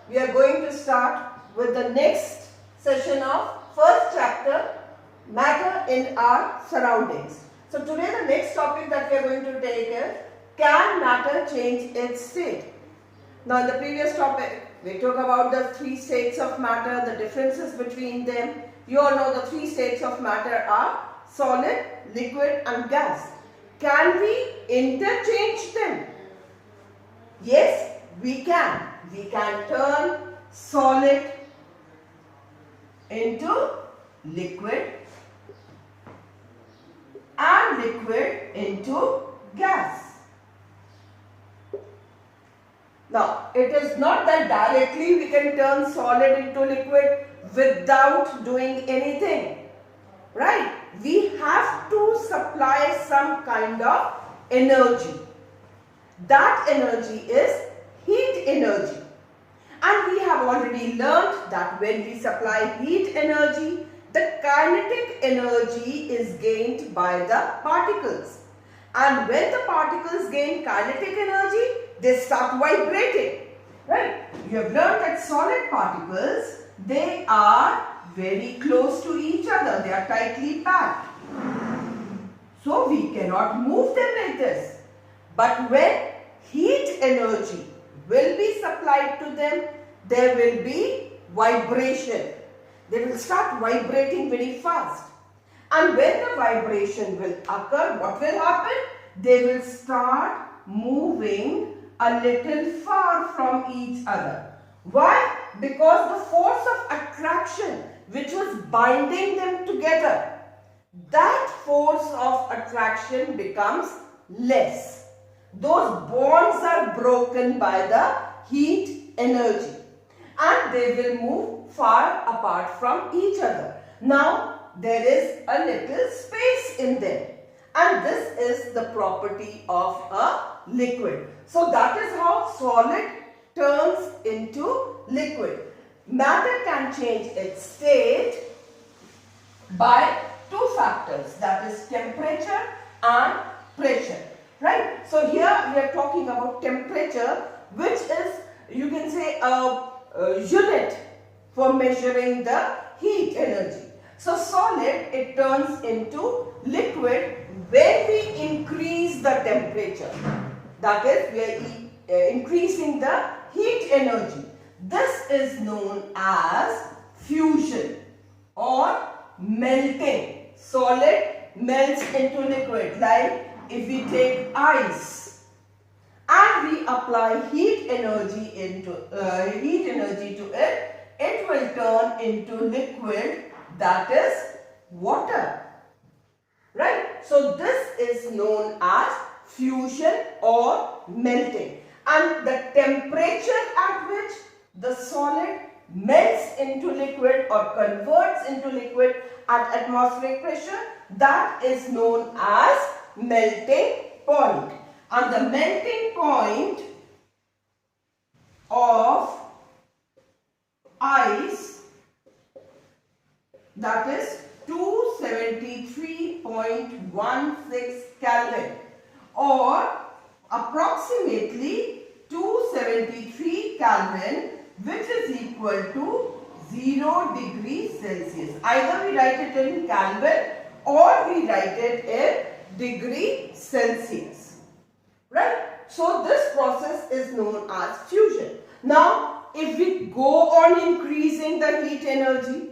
we are going to start with the next session of first chapter, matter in our surroundings. So today the next topic that we are going to take is, can matter change its state? Now in the previous topic, we talked about the three states of matter, the differences between them. You all know the three states of matter are solid, liquid and gas. Can we interchange them? Yes, we can. We can turn solid into liquid and liquid into gas. Now, it is not that directly we can turn solid into liquid without doing anything, right? We have to supply some kind of energy. That energy is heat energy. And we have already learnt that when we supply heat energy, the kinetic energy is gained by the particles. And when the particles gain kinetic energy, they start vibrating, right? You have learned that solid particles, they are very close to each other. They are tightly packed. So we cannot move them like this. But when heat energy will be supplied to them, there will be vibration. They will start vibrating very fast. And when the vibration will occur, what will happen? They will start moving a little far from each other. Why? Because the force of attraction which was binding them together, that force of attraction becomes less. Those bonds are broken by the heat energy and they will move far apart from each other. Now there is a little space in them, and this is the property of a liquid. So that is how solid turns into liquid. Matter can change its state by two factors, that is temperature and pressure, right? So here we are talking about temperature, which is, you can say, a unit for measuring the heat energy. So solid, it turns into liquid when we increase the temperature. That is, we are increasing the heat energy. This is known as fusion or melting. Solid melts into liquid. Like if we take ice and we apply heat energy to it, it will turn into liquid, that is water, right? So this is known as fusion or melting, and the temperature at which the solid melts into liquid or converts into liquid at atmospheric pressure, that is known as melting point. And the melting point of ice, that is 273.16 Kelvin, or approximately 273 Kelvin, which is equal to 0 degrees Celsius. Either we write it in Kelvin or we write it in degree Celsius, right? So this process is known as fusion. Now if we go on increasing the heat energy,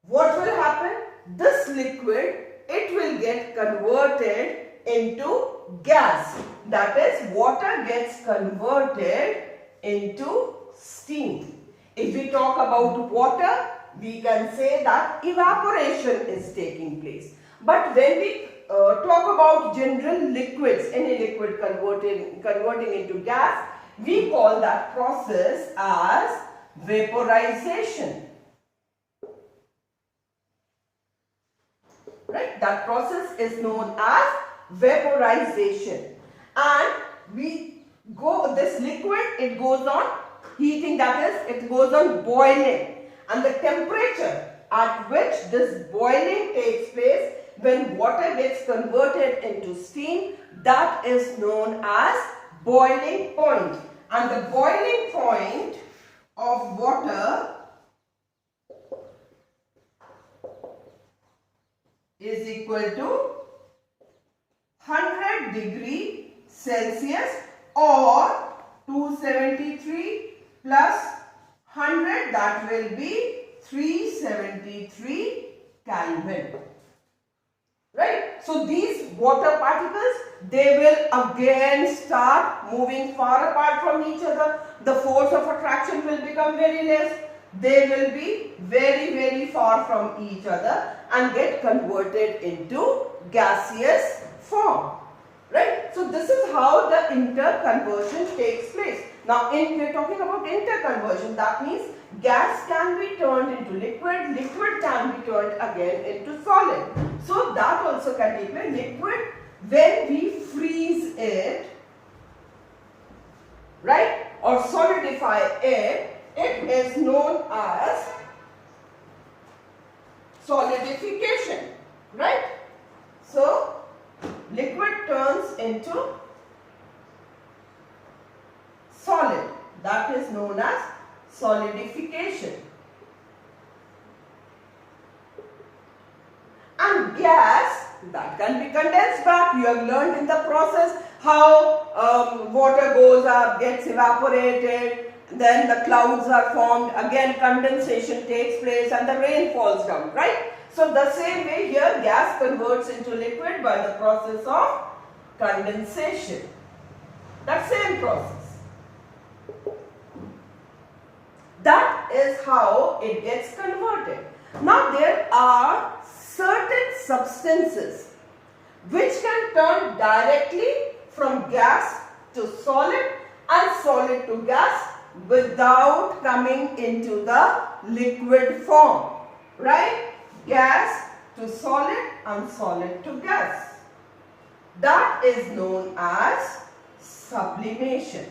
what will happen? This liquid, it will get converted into gas. That is, water gets converted into steam. If we talk about water, we can say that evaporation is taking place. But when we talk about general liquids, any liquid converting into gas, we call that process as vaporization. Right? That process is known as vaporization. And this liquid, it goes on heating, that is, it goes on boiling. And the temperature at which this boiling takes place, when water gets converted into steam, that is known as boiling point. And the boiling point of water is equal to 100 degree Celsius or 273 plus 100, that will be 373 Kelvin. Right? So these water particles, they will again start moving far apart from each other. The force of attraction will become very less. They will be very, very far from each other and get converted into gaseous form. Right? So this is how the interconversion takes place. Now we are talking about interconversion. That means gas can be turned into liquid, liquid can be turned again into solid. So that also can take place. Liquid, when we freeze it, right, or solidify it, it is known as solidification, right? So liquid turns into solid. That is known as solidification. And gas, that can be condensed back. You have learned in the process how water goes up, gets evaporated, then the clouds are formed, again condensation takes place and the rain falls down, right? So the same way here, gas converts into liquid by the process of condensation. That same process. That is how it gets converted. Now there are certain substances which can turn directly from gas to solid and solid to gas without coming into the liquid form, right? Gas to solid and solid to gas. That is known as sublimation.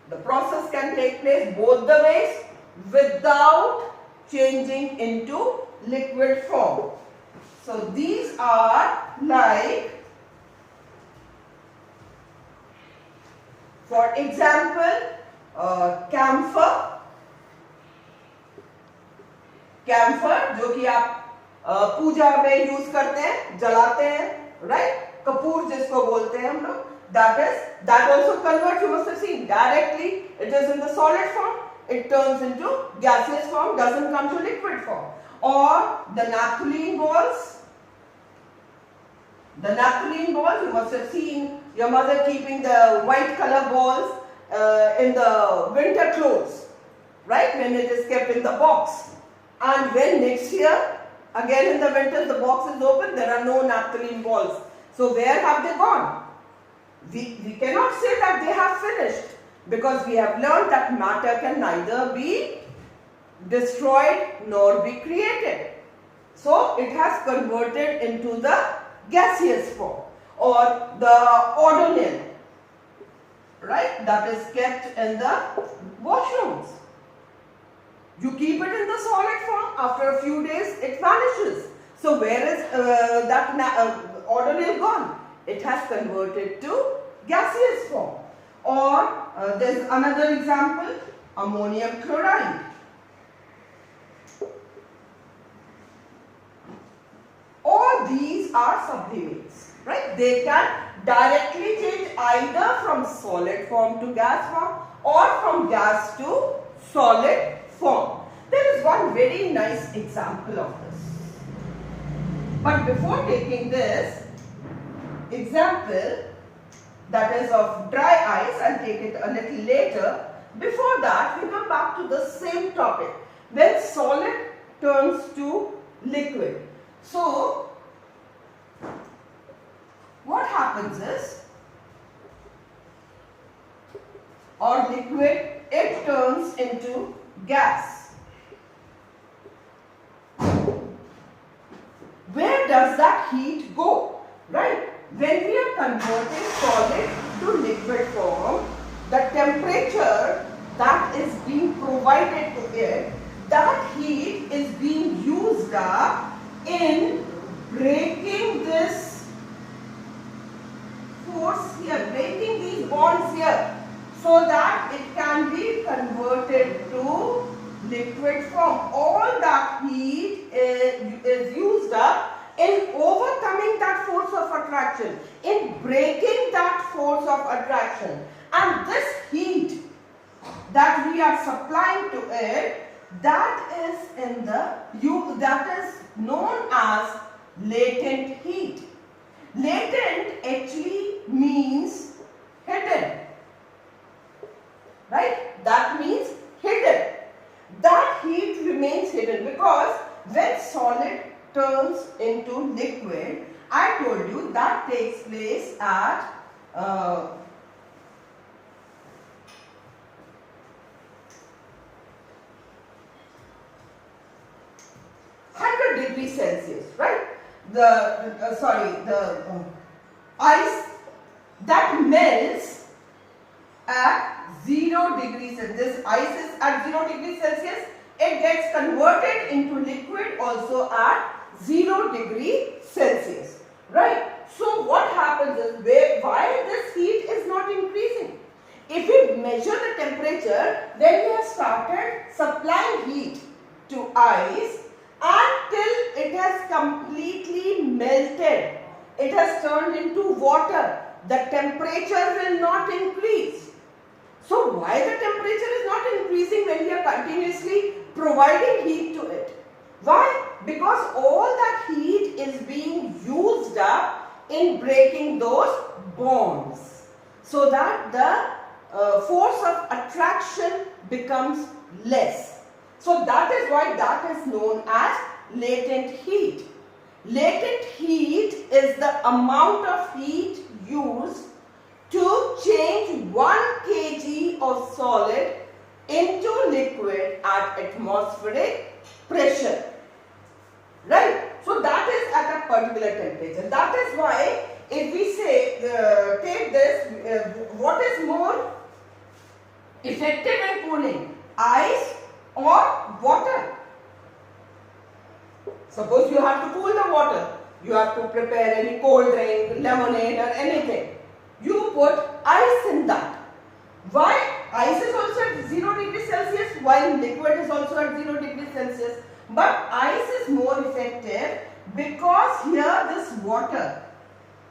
The process can take place both the ways without changing into liquid form. So these are like, for example, camphor. Camphor जो कि आप पूजा में use करते हैं, जलाते हैं, right? Kapoor जिसको बोलते हैं हम लोग, that also converts, you must have seen, directly it is in the solid form, it turns into gaseous form, doesn't come to liquid form. Or the naphthalene balls, you must have seen your mother keeping the white color balls in the winter clothes, right? When it is kept in the box. And when next year, again in the winter, the box is open, there are no naphthalene balls. So where have they gone? We cannot say that they have finished, because we have learned that matter can neither be destroyed nor be created. So it has converted into the gaseous form, or the ordinal, right? That is kept in the washrooms. You keep it in the solid form, after a few days it vanishes. So where is that ordinal gone? It has converted to gaseous form. Or there is another example, ammonium chloride. All these are sublimates, right? They can directly change either from solid form to gas form or from gas to solid form. There is one very nice example of this. But before taking this example, that is of dry ice, I'll take it a little later. Before that, we come back to the same topic, when solid turns to liquid. So, what happens is, or liquid, it turns into gas. Where does that heat go? Right? When we are converting solid to liquid form, the temperature that is being provided to it, that heat is being used up in breaking this force here, breaking these bonds here, so that it can be converted to liquid form. All that heat is used up in overcoming that force of attraction, in breaking that force of attraction. And this heat that we are supplying to it, that is known as latent heat. Latent actually means hidden, right? That means hidden. That heat remains hidden because when solid turns into liquid, I told you that takes place at 100 degrees Celsius, right? The ice that melts at 0 degrees Celsius. This ice is at 0 degrees Celsius. It gets converted into liquid also at 0 degrees Celsius, right? So what happens is, why this heat is not increasing? If we measure the temperature, then we have started supplying heat to ice until it has completely melted. It has turned into water. The temperature will not increase. So why the temperature is not increasing when we are continuously providing heat to it? Why? Because all that heat is being used up in breaking those bonds, so that the force of attraction becomes less. So that is why that is known as latent heat. Latent heat is the amount of heat used to change 1 kg of solid into liquid at atmospheric pressure, right? So that is at a particular temperature. That is why if we say, take this, what is more effective in cooling, ice or water? Suppose you have to cool the water, you have to prepare any cold drink, lemonade or anything. You put ice in that. Why? Ice is also at 0 degrees Celsius while liquid is also at 0 degrees Celsius. But ice is more effective because here this water,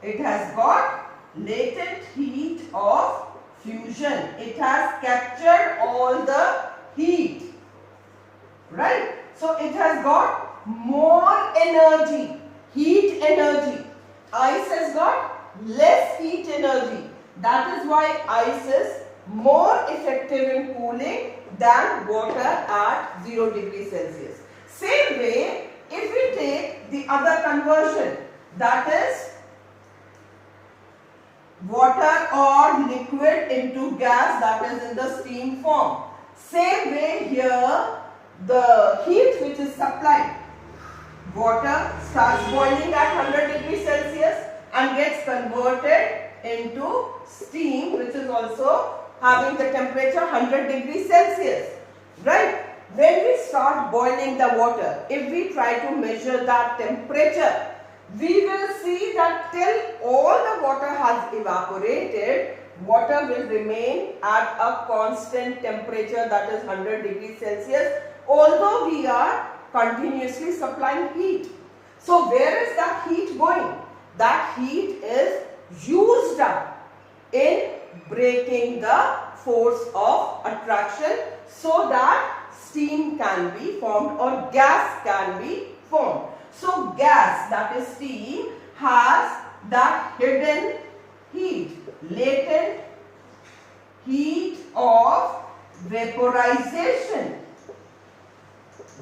it has got latent heat of fusion. It has captured all the heat, right? So it has got more energy, heat energy. Ice has got less heat energy. That is why ice is more effective in cooling than water at 0 degrees Celsius. Same way, if we take the other conversion, that is water or liquid into gas, that is in the steam form. Same way here, the heat which is supplied, water starts boiling at 100 degrees Celsius and gets converted into steam, which is also having the temperature 100 degrees Celsius, right? When we start boiling the water, if we try to measure that temperature, we will see that till all the water has evaporated, water will remain at a constant temperature, that is 100 degrees Celsius, although we are continuously supplying heat. So where is that heat going? That heat is used up in breaking the force of attraction so that steam can be formed or gas can be formed. So gas, that is steam, has that hidden heat, latent heat of vaporization.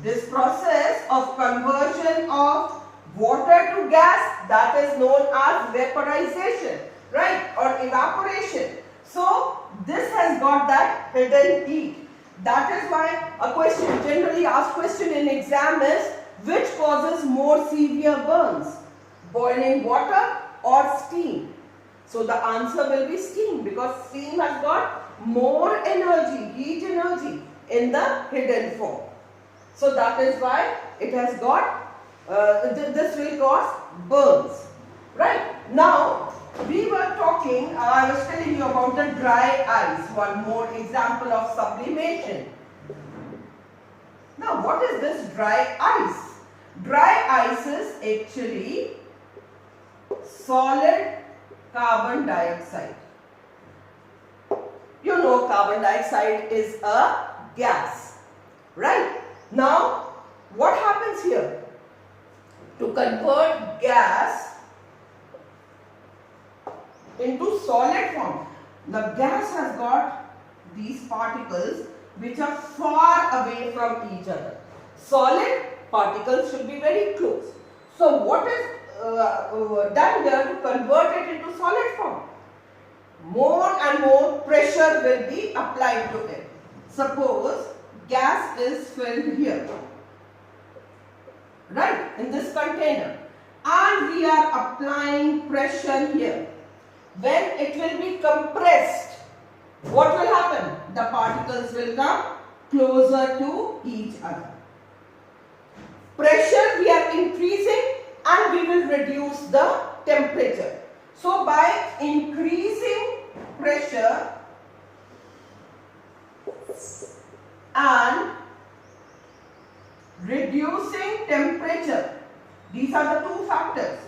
This process of conversion of water to gas, that is known as vaporization, right, or evaporation. So this has got that hidden heat. That is why a question, generally asked question in exam is, which causes more severe burns, boiling water or steam? So the answer will be steam, because steam has got more energy, heat energy in the hidden form. So that is why it has got, this will cause burns, right? Now we were talking, I was telling you about the dry ice. One more example of sublimation. Now, what is this dry ice? Dry ice is actually solid carbon dioxide. You know, carbon dioxide is a gas, right? Now, what happens here? To convert gas into solid form, the gas has got these particles which are far away from each other. Solid particles should be very close. So what is done here to convert it into solid form? More and more pressure will be applied to it. Suppose gas is filled here, right, in this container, and we are applying pressure here. When it will be compressed, what will happen? The particles will come closer to each other. Pressure we are increasing and we will reduce the temperature. So by increasing pressure and reducing temperature, these are the two factors,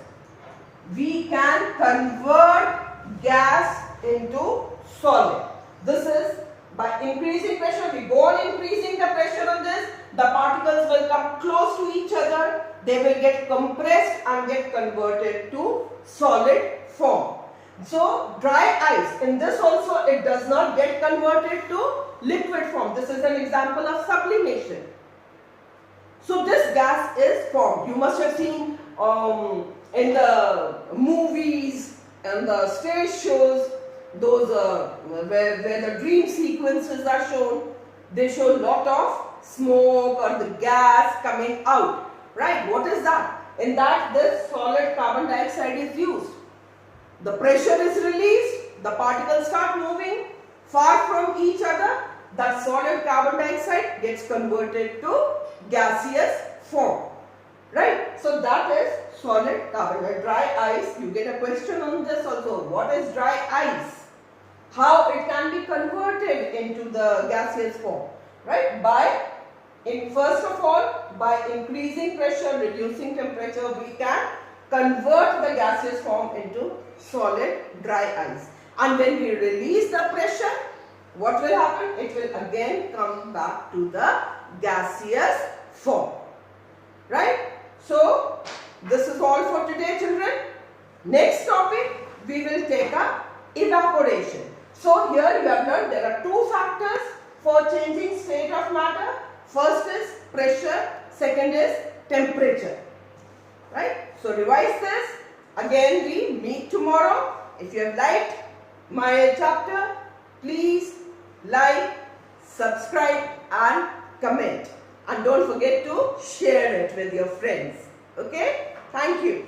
we can convert gas into solid. This is by increasing pressure. We go on increasing the pressure on this, the particles will come close to each other, they will get compressed and get converted to solid form. So dry ice, in this also it does not get converted to liquid form. This is an example of sublimation. So this gas is formed. You must have seen in the movies and the stage shows, those where the dream sequences are shown, they show lot of smoke or the gas coming out, right? What is that? In that, this solid carbon dioxide is used. The pressure is released, the particles start moving far from each other, that solid carbon dioxide gets converted to gaseous form, right? So that is solid carbon dioxide. Dry ice, you get a question on this also. What is dry ice? How it can be converted into the gaseous form, right? First of all, by increasing pressure, reducing temperature, we can convert the gaseous form into solid dry ice. And when we release the pressure, what will happen? It will again come back to the gaseous form, right? So this is all for today, children. Next topic we will take up evaporation. So here you have learned there are two factors for changing state of matter. First is pressure, second is temperature, right? So revise this. Again we meet tomorrow. If you have liked my chapter, please like, subscribe and comment. And don't forget to share it with your friends. Okay? Thank you.